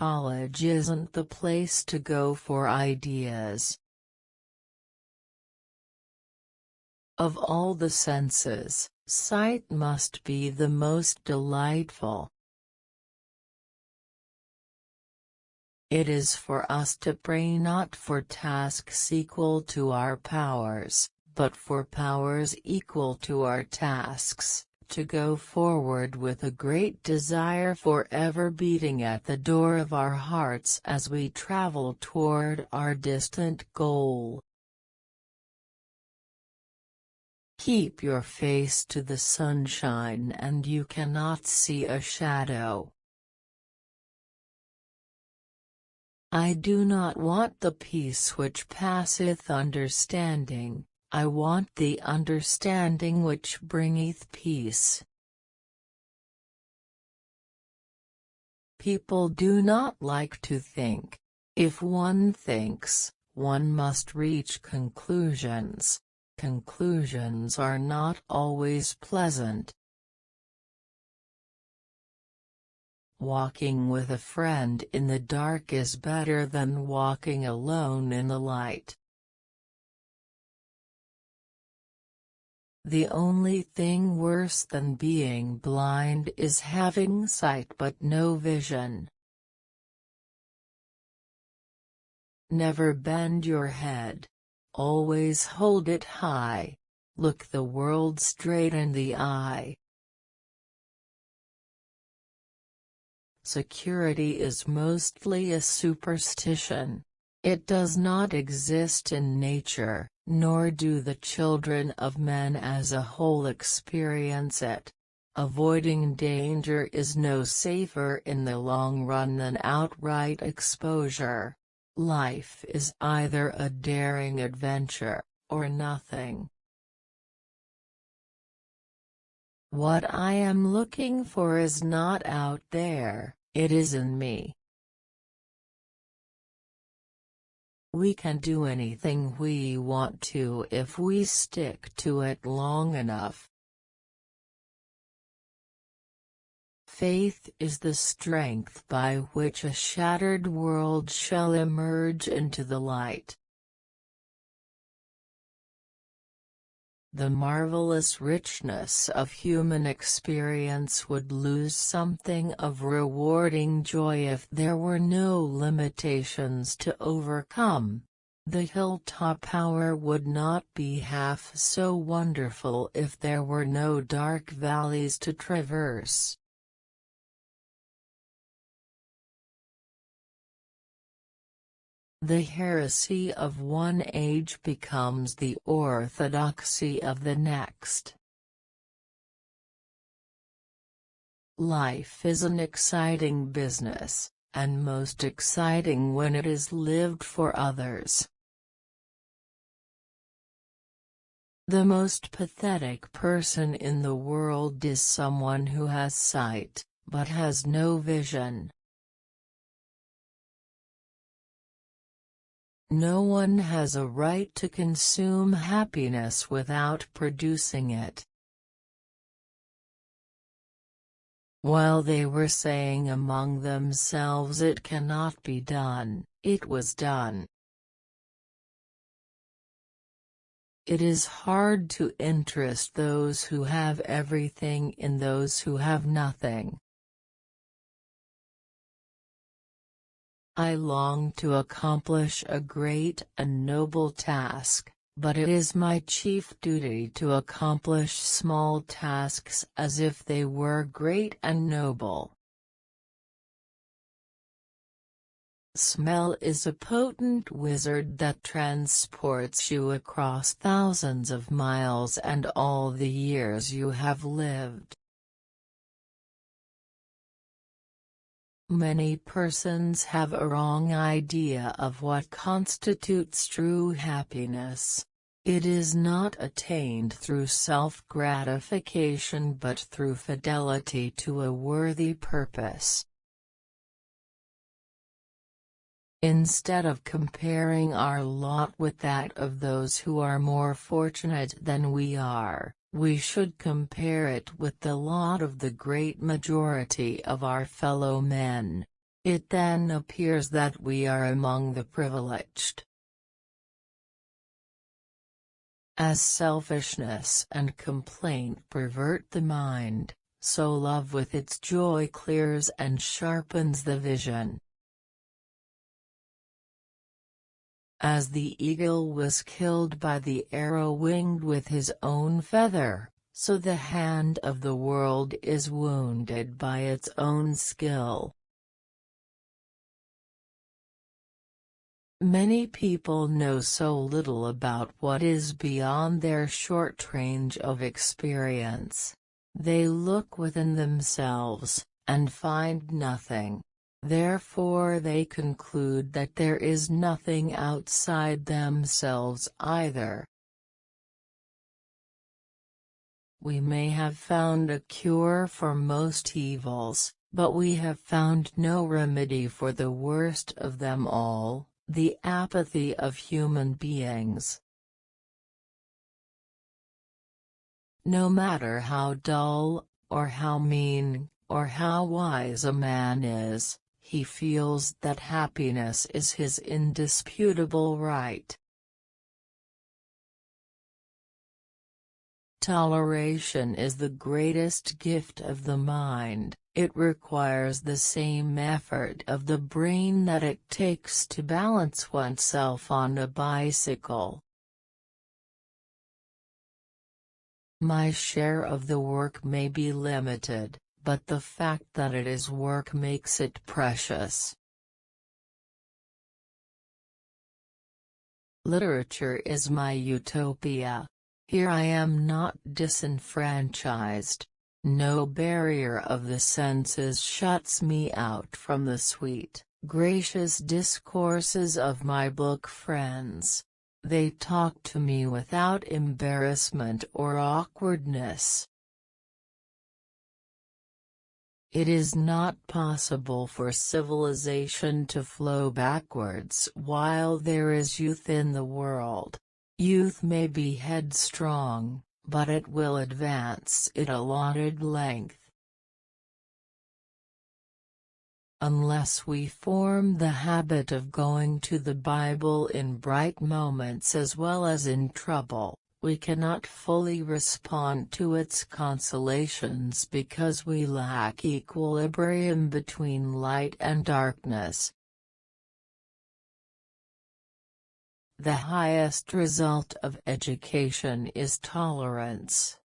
college isn't the place to go for ideas. Of all the senses, sight must be the most delightful. It is for us to pray not for tasks equal to our powers, but for powers equal to our tasks, to go forward with a great desire forever beating at the door of our hearts as we travel toward our distant goal. Keep your face to the sunshine and you cannot see a shadow. I do not want the peace which passeth understanding, I want the understanding which bringeth peace. People do not like to think. If one thinks, one must reach conclusions. Conclusions are not always pleasant. Walking with a friend in the dark is better than walking alone in the light. The only thing worse than being blind is having sight but no vision. Never bend your head. Always hold it high. Look the world straight in the eye. Security is mostly a superstition. It does not exist in nature, nor do the children of men as a whole experience it. Avoiding danger is no safer in the long run than outright exposure. Life is either a daring adventure, or nothing. What I am looking for is not out there, it is in me. We can do anything we want to if we stick to it long enough. Faith is the strength by which a shattered world shall emerge into the light. The marvelous richness of human experience would lose something of rewarding joy if there were no limitations to overcome. The hilltop power would not be half so wonderful if there were no dark valleys to traverse. The heresy of one age becomes the orthodoxy of the next. Life is an exciting business, and most exciting when it is lived for others. The most pathetic person in the world is someone who has sight, but has no vision. No one has a right to consume happiness without producing it. While they were saying among themselves it cannot be done, it was done. It is hard to interest those who have everything in those who have nothing. I long to accomplish a great and noble task, but it is my chief duty to accomplish small tasks as if they were great and noble. Smell is a potent wizard that transports you across thousands of miles and all the years you have lived. Many persons have a wrong idea of what constitutes true happiness. It is not attained through self-gratification but through fidelity to a worthy purpose. Instead of comparing our lot with that of those who are more fortunate than we are, we should compare it with the lot of the great majority of our fellow men. It then appears that we are among the privileged. As selfishness and complaint pervert the mind, so love with its joy clears and sharpens the vision. As the eagle was killed by the arrow winged with his own feather, so the hand of the world is wounded by its own skill. Many people know so little about what is beyond their short range of experience. They look within themselves, and find nothing. Therefore they conclude that there is nothing outside themselves either. We may have found a cure for most evils, but we have found no remedy for the worst of them all, the apathy of human beings. No matter how dull, or how mean, or how wise a man is, he feels that happiness is his indisputable right. Toleration is the greatest gift of the mind. It requires the same effort of the brain that it takes to balance oneself on a bicycle. My share of the work may be limited, but the fact that it is work makes it precious. Literature is my utopia. Here I am not disenfranchised. No barrier of the senses shuts me out from the sweet, gracious discourses of my book friends. They talk to me without embarrassment or awkwardness. It is not possible for civilization to flow backwards while there is youth in the world. Youth may be headstrong, but it will advance its allotted length. Unless we form the habit of going to the Bible in bright moments as well as in trouble, we cannot fully respond to its consolations because we lack equilibrium between light and darkness. The highest result of education is tolerance.